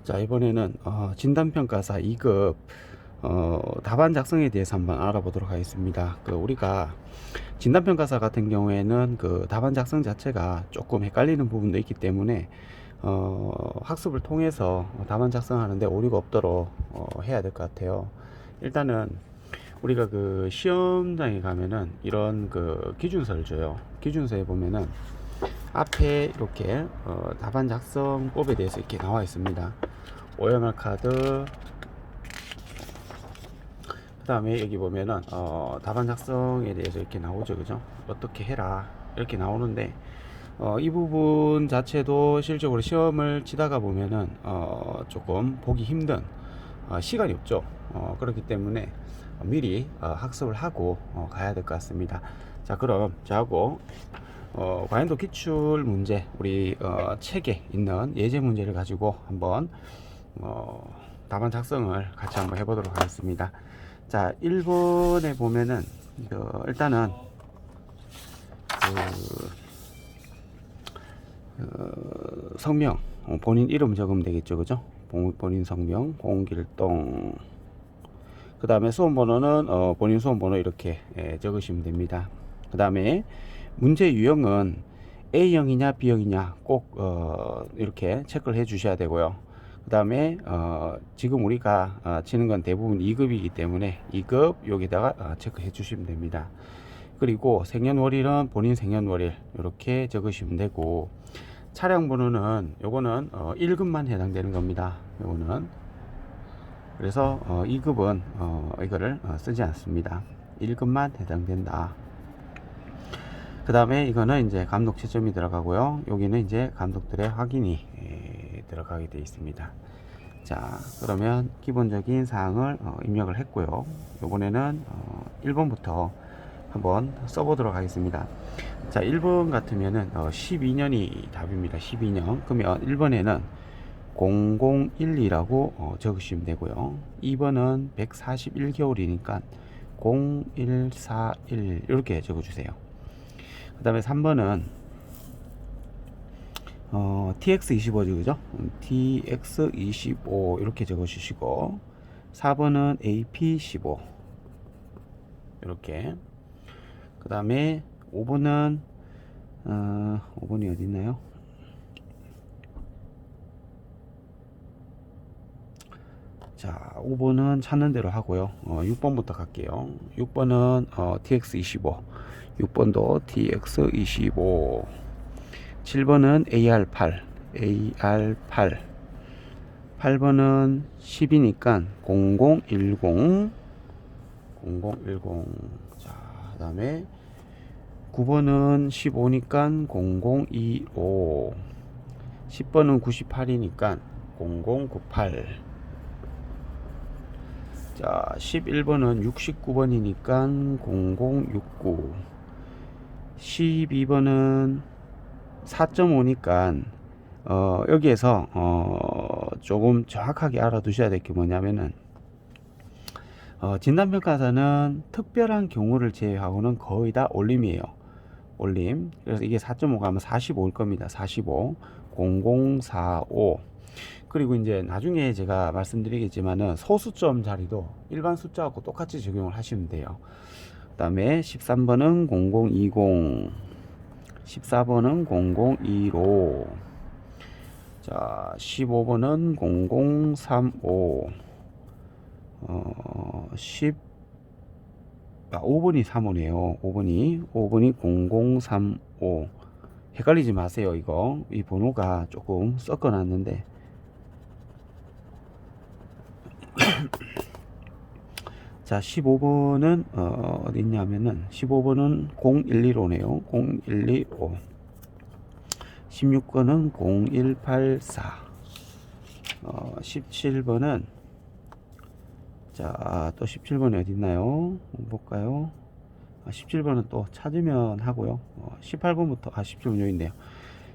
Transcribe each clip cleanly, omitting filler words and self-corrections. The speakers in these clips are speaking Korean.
자, 이번에는 진단평가사 2급 답안 작성에 대해서 한번 알아보도록 하겠습니다. 우리가 진단평가사 같은 경우에는 그 답안 작성 자체가 조금 헷갈리는 부분도 있기 때문에 학습을 통해서 답안 작성하는데 오류가 없도록 해야 될 것 같아요. 일단은 우리가 그 시험장에 가면은 이런 그 기준서를 줘요. 기준서에 보면은 앞에 이렇게 답안 작성법에 대해서 이렇게 나와 있습니다. OMR 카드, 그 다음에 여기 보면은 답안 작성에 대해서 이렇게 나오죠, 그죠? 어떻게 해라 이렇게 나오는데 이 부분 자체도 실적으로 시험을 치다가 보면은 조금 보기 힘든 시간이 없죠. 그렇기 때문에 미리 학습을 하고 가야 될 것 같습니다. 자, 그럼 저하고 과연도 기출 문제, 우리 책에 있는 예제 문제를 가지고 한번 답안 작성을 같이 한번 해보도록 하겠습니다. 자, 1번에 보면은 일단은 성명, 본인 이름 적으면 되겠죠, 그죠? 본인 성명, 공길동. 그 다음에 수험번호는 본인 수험번호 이렇게 적으시면 됩니다. 그 다음에 문제 유형은 A형이냐 B형이냐 꼭 이렇게 체크를 해 주셔야 되고요. 그 다음에 지금 우리가 치는 건 대부분 2급이기 때문에 2급 여기다가 체크해 주시면 됩니다. 그리고 생년월일은 본인 생년월일 이렇게 적으시면 되고, 차량 번호는 요거는 1급만 해당되는 겁니다. 요거는 그래서 2급은 이거를 쓰지 않습니다. 1급만 해당된다. 그 다음에 이거는 이제 감독 채점이 들어가고요. 여기는 이제 감독들의 확인이 들어가게 되어 있습니다. 자, 그러면 기본적인 사항을 입력을 했고요. 이번에는 1번부터 한번 써보도록 하겠습니다. 자, 1번 같으면은 12년이 답입니다. 12년. 그러면 1번에는 0012라고 적으시면 되고요. 2번은 141개월이니까 0141 이렇게 적어주세요. 그 다음에 3번은 TX25죠, 그죠? TX25 이렇게 적어주시고, 4번은 AP15 이렇게. 그 다음에 5번은 5번이 어디 있나요? 자, 5번은 찾는 대로 하고요. 6번부터 갈게요. 6번은 TX25, 6번도 TX25, 7번은 AR8, AR8, 8번은 10이니까 0010, 0010. 자, 그 다음에 9번은 15니까 0025, 10번은 98이니까 0098. 자, 11번은 69번이니까 0069, 12번은 4.5니까 여기에서 조금 정확하게 알아두셔야 될 게 뭐냐면은 진단평가사는 특별한 경우를 제외하고는 거의 다 올림이에요. 올림. 그래서 이게 4.5가 하면 45일 겁니다. 45, 0045. 그리고 이제 나중에 제가 말씀드리겠지만은 소수점 자리도 일반 숫자하고 똑같이 적용을 하시면 돼요. 그 다음에 13번은 0020, 14번은 0015, 자, 15번은 0035, 5번이 3호네요. 5번이 0035. 헷갈리지 마세요. 이 번호가 조금 섞어 놨는데 자, 15번은 어디 있냐면은 15번은 0115네요. 0115. 16번은 0184. 17번은 자, 또 17번이 어디 있나요? 볼까요? 17번은 또 찾으면 하고요. 18번부터 17번 여기 있네요.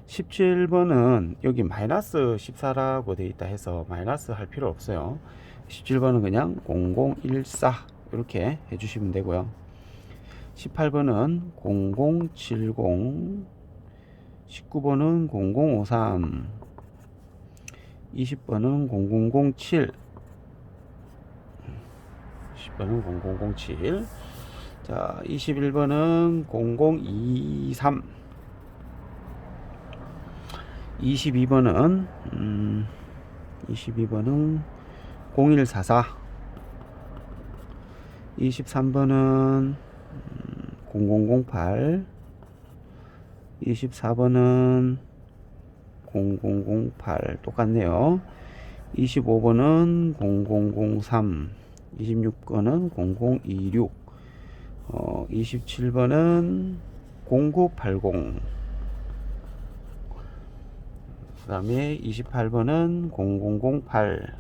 17번은 여기 마이너스 14라고 되어 있다 해서 마이너스 할 필요 없어요. 17번은 그냥 0014 이렇게 해주시면 되고요. 18번은 0070, 19번은 0053, 20번은 0007. 20번은 0007. 자, 21번은 0023. 22번은 0144. 23번은 0008. 24번은 0008 똑같네요. 25번은 0003. 26번은 0026. 27번은 0980. 그 다음에 28번은 0008.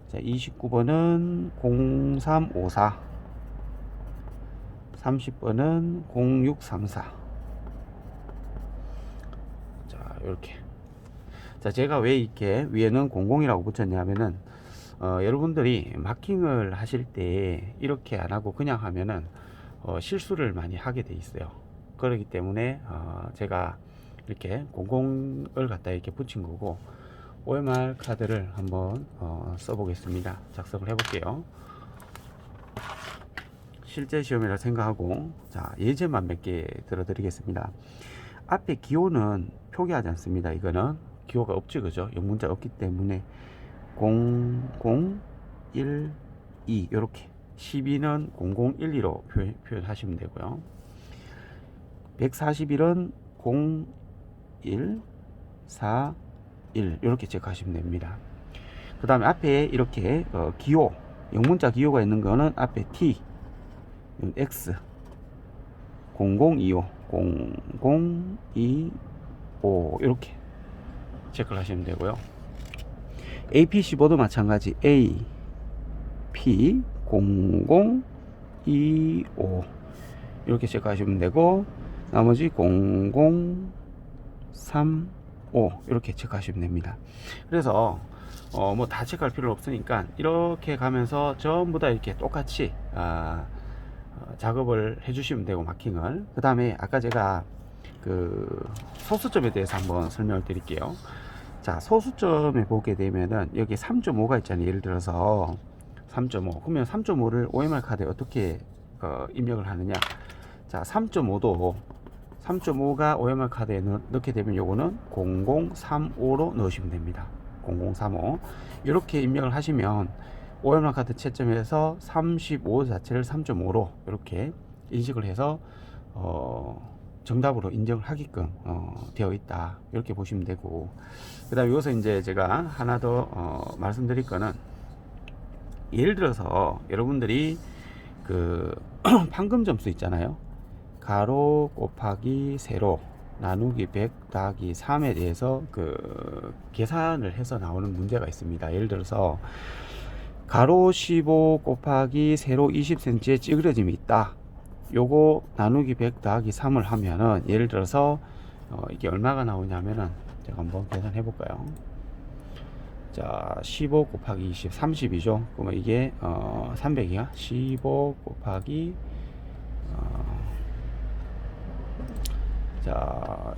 자, 29번은 0354. 30번은 0634. 자, 이렇게. 자, 제가 왜 이렇게 위에는 00이라고 붙였냐면은 여러분들이 마킹을 하실 때 이렇게 안 하고 그냥 하면은 실수를 많이 하게 돼 있어요. 그렇기 때문에 제가 이렇게 00을 갖다 이렇게 붙인 거고, OMR 카드를 한번 써보겠습니다. 작성을 해볼게요. 실제 시험이라 생각하고, 자, 예제만 몇 개 들어드리겠습니다. 앞에 기호는 표기하지 않습니다. 이거는 기호가 없지, 그죠? 영문자 없기 때문에 0012 이렇게, 12는 0012로 표현하시면 되고요. 141은 0141 이렇게 체크하시면 됩니다. 그 다음에 앞에 이렇게 기호, 영문자 기호가 있는 거는 앞에 T, X, 0025 0025 이렇게 체크를 하시면 되고요. AP15도 마찬가지 A, P, 0025 이렇게 체크하시면 되고, 나머지 0035 이렇게 체크하시면 됩니다. 그래서 뭐 다 체크할 필요 없으니까 이렇게 가면서 전부 다 이렇게 똑같이 작업을 해주시면 되고, 마킹을. 그 다음에 아까 제가 그 소수점에 대해서 한번 설명을 드릴게요. 자, 소수점에 보게 되면은 여기 3.5가 있잖아요. 예를 들어서 3.5. 그러면 3.5를 OMR 카드에 어떻게 입력을 하느냐. 자, 3.5가 OMR 카드에 넣게 되면 요거는 0035로 넣으시면 됩니다. 0035 이렇게 입력을 하시면 OMR 카드 채점에서 35 자체를 3.5로 이렇게 인식을 해서 정답으로 인정을 하게끔 되어 있다, 이렇게 보시면 되고, 그 다음에 여기서 이제 제가 하나 더 말씀드릴 거는, 예를 들어서 여러분들이 그 판금 점수 있잖아요. 가로 곱하기 세로 나누기 100 더하기 3에 대해서 그 계산을 해서 나오는 문제가 있습니다. 예를 들어서 가로 15 곱하기 세로 20cm의 찌그러짐이 있다. 요거 나누기 100 더하기 3을 하면은, 예를 들어서 이게 얼마가 나오냐면은, 제가 한번 계산해 볼까요? 자, 15 곱하기 20 30이죠. 그러면 이게 300이야. 15 곱하기 자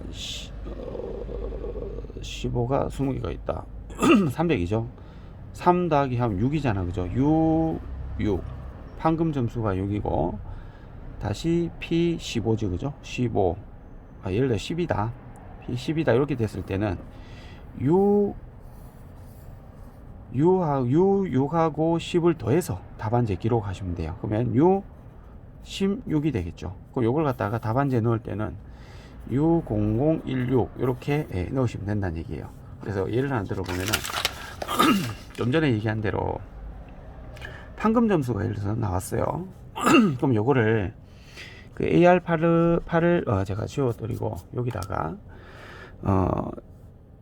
15가 20개가 있다. 300이죠. 3 더하기 하면 6이잖아, 그죠? 6 판금 점수가 6이고, 다시 P15죠, 그죠? 15 예를 들어 10이다. P10이다 이렇게 됐을 때는 6하고 10을 더해서 답안지에 기록하시면 돼요. 그러면 16이 되겠죠. 그럼 요걸 갖다가 답안지에 넣을 때는 60016 이렇게 넣으시면 된다는 얘기예요. 그래서 예를 하나 들어보면은 좀 전에 얘기한 대로 판금 점수가 예를 들어서 나왔어요. 그럼 요거를 그 AR8을 제가 지워드리고, 여기다가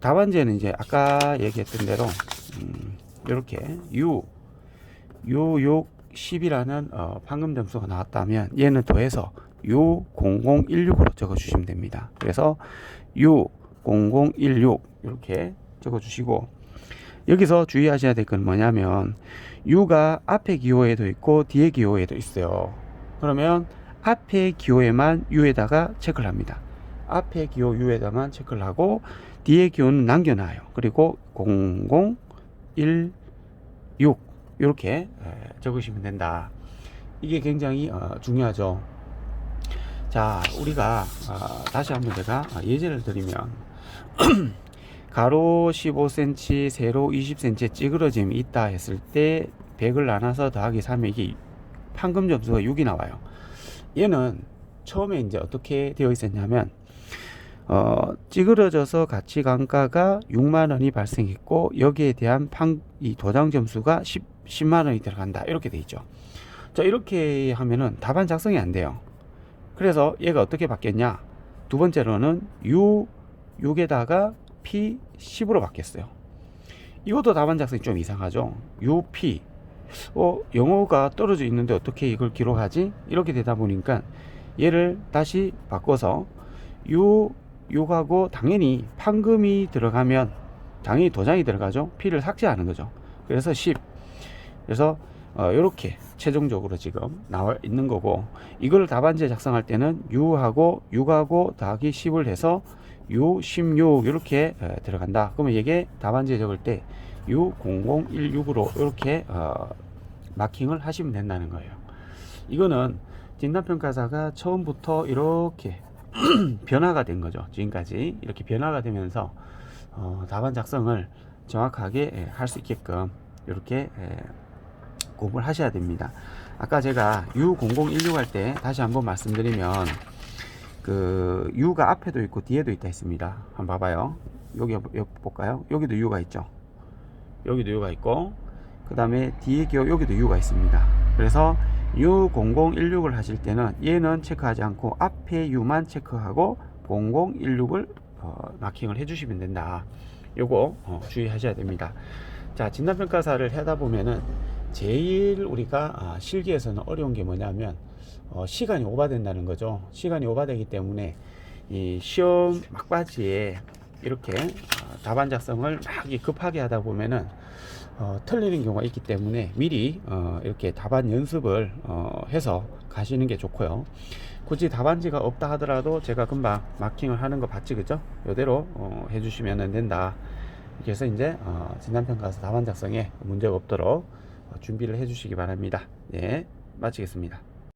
답안지에는 이제 아까 얘기했던 대로 이렇게 6 10이라는 판금 점수가 나왔다면 얘는 더해서 60016으로 적어 주시면 됩니다. 그래서 60016 이렇게 적어 주시고, 여기서 주의하셔야 될 건 뭐냐면 U가 앞에 기호에도 있고 뒤에 기호에도 있어요. 그러면 앞에 기호에만 U에다가 체크를 합니다. 앞에 기호 U에다만 체크를 하고, 뒤에 기호는 남겨놔요. 그리고 0016 이렇게 적으시면 된다. 이게 굉장히 중요하죠. 자, 우리가 다시 한번 제가 예제를 드리면 가로 15cm, 세로 20cm 찌그러짐이 있다 했을 때 100을 나눠서 더하기 3에 이게 판금 점수가 6이 나와요. 얘는 처음에 이제 어떻게 되어 있었냐면 찌그러져서 가치감가가 6만원이 발생했고 여기에 대한 이 도장 점수가 10만원이 들어간다 이렇게 돼 있죠. 자, 이렇게 하면은 답안 작성이 안 돼요. 그래서 얘가 어떻게 바뀌었냐, 두 번째로는 U6에다가 P10으로 바뀌었어요. 이것도 답안 작성이 좀 이상하죠. UP 영어가 떨어져 있는데 어떻게 이걸 기록하지? 이렇게 되다 보니까 얘를 다시 바꿔서 U하고 당연히 판금이 들어가면 당연히 도장이 들어가죠. P를 삭제하는 거죠. 그래서 10. 그래서 이렇게 최종적으로 지금 나와 있는 거고, 이걸 답안지에 작성할 때는 U하고 6하고 더하기 10을 해서 U16 이렇게 들어간다. 그러면 이게 답안지에 적을 때 U0016으로 이렇게 마킹을 하시면 된다는 거예요. 이거는 진단평가사가 처음부터 이렇게 변화가 된 거죠. 지금까지 이렇게 변화가 되면서 답안 작성을 정확하게 할 수 있게끔 이렇게 공부를 하셔야 됩니다. 아까 제가 U0016 할 때 다시 한번 말씀드리면 그 U가 앞에도 있고 뒤에도 있다 했습니다. 한번 봐봐요. 여기 볼까요? 여기도 U가 있죠. 여기도 U가 있고 그 다음에 뒤에 기호 여기도 U가 있습니다. 그래서 U0016을 하실 때는 얘는 체크하지 않고 앞에 U만 체크하고 0016을 마킹을 해주시면 된다. 요거 주의하셔야 됩니다. 자, 진단평가사를 하다 보면은 제일 우리가 실기에서는 어려운 게 뭐냐면 시간이 오버된다는 거죠. 시간이 오버되기 때문에 이 시험 막바지에 이렇게 답안 작성을 막 급하게 하다 보면은 틀리는 경우가 있기 때문에 미리 이렇게 답안 연습을 해서 가시는 게 좋고요. 굳이 답안지가 없다 하더라도 제가 금방 마킹을 하는 거 봤지, 그죠? 이대로 해주시면 된다. 그래서 이제 진단평가서 답안 작성에 문제가 없도록 준비를 해 주시기 바랍니다. 네, 마치겠습니다.